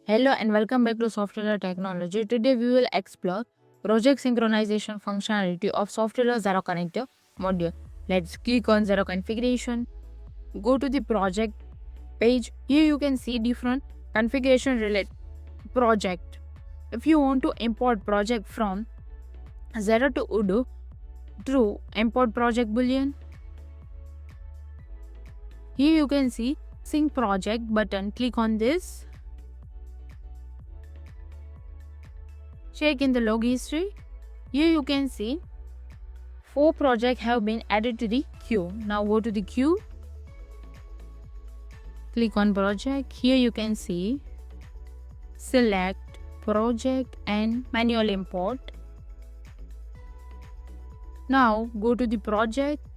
Hello and welcome back to Softhealer Technology. Today we will explore project synchronization functionality of Softhealer Xero Connector module. Let's click on Xero configuration. Go to the project page. Here you can see different configuration related project. If you want to import project from Xero to Odoo, through import project boolean. Here you can see sync project button. Click on this. Check in the log history. Here you can see 4 projects have been added to the queue. Now go to the queue. Click on project. Here you can see select project and manual import. Now go to the project.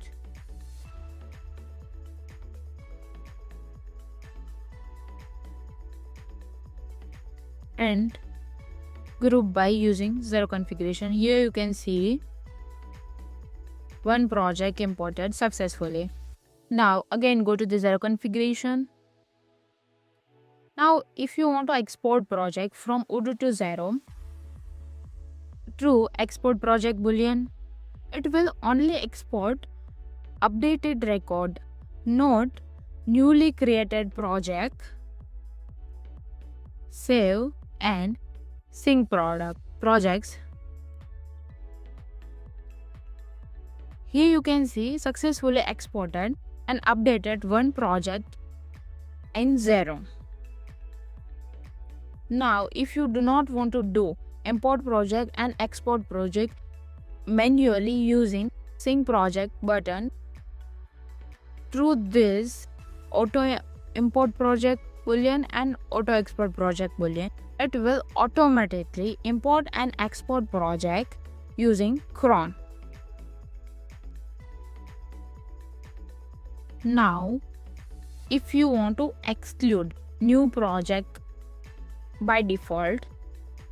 And group by using Xero configuration. Here you can see one project imported successfully. Now again go to the Xero configuration. Now if you want to export project from Odoo to Xero, through export project boolean, it will only export updated record, not newly created project. Save and sync projects. Here you can see successfully exported and updated one project in Xero. Now if you do not want to do import project and export project manually using sync project button, through this auto import project boolean and auto export project boolean, it will automatically import and export project using cron. Now if you want to exclude new project by default,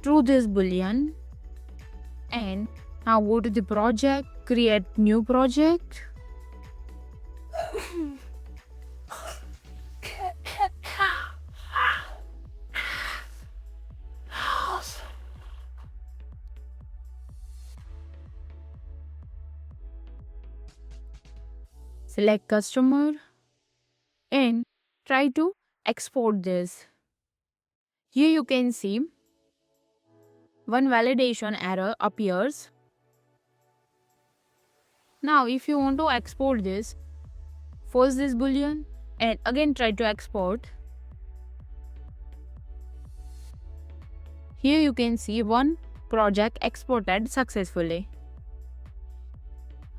through this boolean, and now go to the project, create new project. Select customer and try to export this. Here you can see one validation error appears. Now if you want to export this, force this boolean and again try to export. Here you can see one project exported successfully.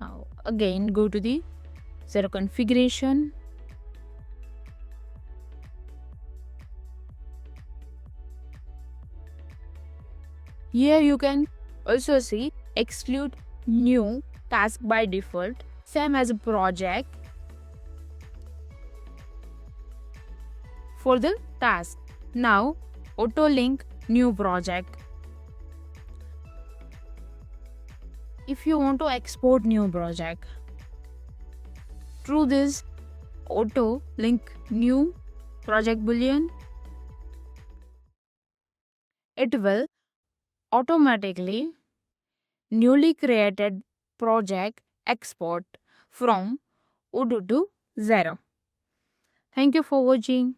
Now again go to the Xero configuration. Here you can also see exclude new task by default, same as a project for the task. Now auto link new project. If you want to export new project, through this auto link new project boolean, it will automatically newly created project export from Odoo to Xero. Thank you for watching.